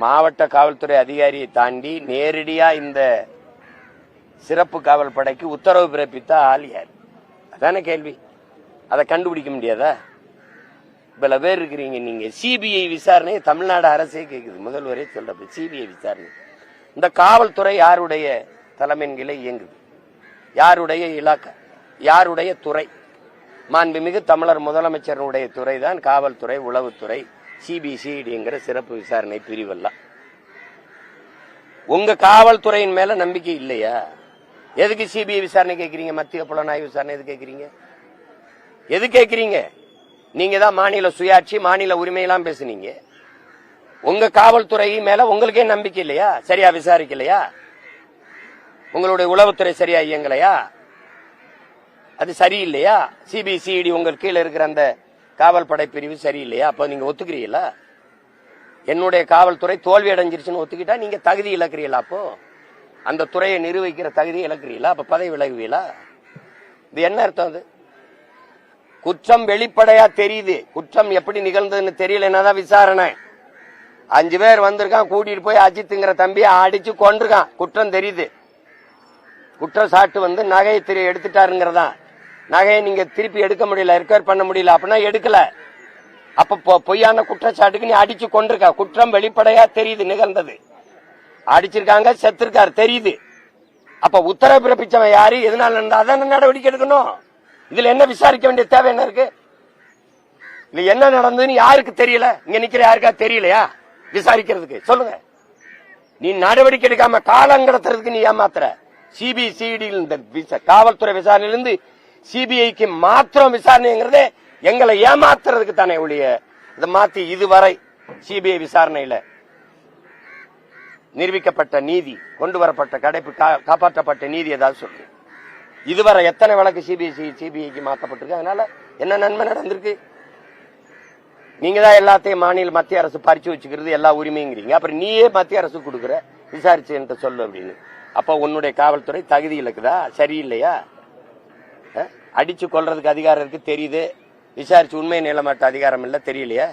மாவட்ட காவல்துறை அதிகாரியை தாண்டி நேரடியா இந்த சிறப்பு காவல் படைக்கு உத்தரவு பிறப்பித்த ஆள் யார்? அதான கேள்வி. அதை கண்டுபிடிக்க முடியாதா? பல பேர் இருக்கிறீங்க. நீங்க சிபிஐ விசாரணை தமிழ்நாடு அரசே கேக்குது, முதல்வரே சொல்ற சிபிஐ விசாரணை. இந்த காவல்துறை யாருடைய தலைமையின் கீழே இயங்குது? யாருடைய இலாக்கா? யாருடைய துறை? மாண்புமிகு தமிழர் முதலமைச்சருடைய துறை தான் காவல்துறை, உளவுத்துறை, சிபிசிஐடிங்கிற சிறப்பு விசாரணை பிரிவெல்லாம். உங்க காவல்துறையின் மேல நம்பிக்கை இல்லையா? எதுக்கு சிபிஐ விசாரணை கேட்கறீங்க? மத்திய புலனாய்வு விசாரணை எது கேட்கறீங்க? எது கேட்கறீங்க? நீங்க தான் மாநில சுயாட்சி, மாநில உரிமையெல்லாம் பேசுனீங்க. உங்க காவல்துறை மேல உங்களுக்கே நம்பிக்கை இல்லையா? சரியா விசாரிக்கலையா? உங்களுடைய உளவுத்துறை சரியா இயங்கலையா? அது சரியில்லையா? சிபிசிஐடி உங்கள் கீழே இருக்கிற அந்த காவல் படை பிரிவு சரியில்லையா? அப்ப நீங்க ஒத்துக்கிறீங்களா? என்னுடைய காவல்துறை தோல்வி அடைஞ்சிருச்சுன்னு ஒத்துக்கிட்டா நீங்க தகுதி இழக்கிறீங்களா? அப்போ அந்த துறையை நிர்வகிக்கிற தகுதி இழக்கிறீங்களா? அப்ப பதவி விலகுவீங்களா? இது என்ன அர்த்தம்? அது குற்றம் வெளிப்படையா தெரியுது. குற்றம் எப்படி நிகழ்ந்ததுன்னு தெரியலன்னாதான் விசாரணை. 5 பேர் வந்திருக்கான், கூட்டிட்டு போய் அஜித்துங்கிற தம்பியை அடிச்சு கொண்டிருக்கான், குற்றம் தெரியுது. குற்றச்சாட்டு வந்து நகையை எடுத்துட்டாருங்கிறதா. நகையை நீங்க திருப்பி எடுக்க முடியல, ரெக்கவர் பண்ண முடியல, அப்படின்னா எடுக்கல. அப்ப பொய்யான குற்றச்சாட்டுக்கு நீ அடிச்சு கொண்டிருக்க. குற்றம் வெளிப்படையா தெரியுது, நிகழ்ந்தது. அடிச்சிருக்காங்க, செத்துருக்காரு, தெரியுது. அப்ப உத்தரவு பிறப்பிச்சவன் யாரு? எதனால அதான நடவடிக்கை எடுக்கணும். இதுல என்ன விசாரிக்க வேண்டிய தேவை என்ன இருக்கு? இல்ல என்ன நடந்ததுன்னு யாருக்கு தெரியல? இங்க நிக்கிற யாருக்கா தெரியலையா விசாரிக்கிறதுக்கு? சொல்லுங்க. நீ நடவடிக்கை எடுக்காம காலம் கடத்துறதுக்கு நீ ஏமாத்துற. சிபிசிஐடி காவல்துறை விசாரணையிலிருந்து சிபிஐக்கு மாத்திரம் விசாரணைங்கிறது எங்களை ஏமாத்துறதுக்கு தானே ஒழிய இதை மாத்தி இதுவரை சிபிஐ விசாரணையில நிரூபிக்கப்பட்ட நீதி, கொண்டு வரப்பட்ட காப்பாற்றப்பட்ட நீதி ஏதாவது சொல்லுங்க. இதுவரை எத்தனை வழக்கு சிபிஐக்கு மாற்றப்பட்டிருக்கு? அதனால என்ன நன்மை நடந்திருக்கு? நீங்க தான் எல்லாத்தையும் மாநில மத்திய அரசு பறிச்சு வச்சுக்கிறது எல்லா உரிமைங்கிறீங்க. அப்புறம் நீயே மத்திய அரசு கொடுக்குற விசாரிச்சு சொல்லு அப்படின்னு. அப்ப உன்னுடைய காவல்துறை தகுதி இலக்குதா? சரியில்லையா? அடிச்சு கொள்றதுக்கு அதிகாரம் இருக்கு தெரியுது, விசாரிச்சு உண்மை நிலமாட்ட அதிகாரம் இல்ல தெரியலையா?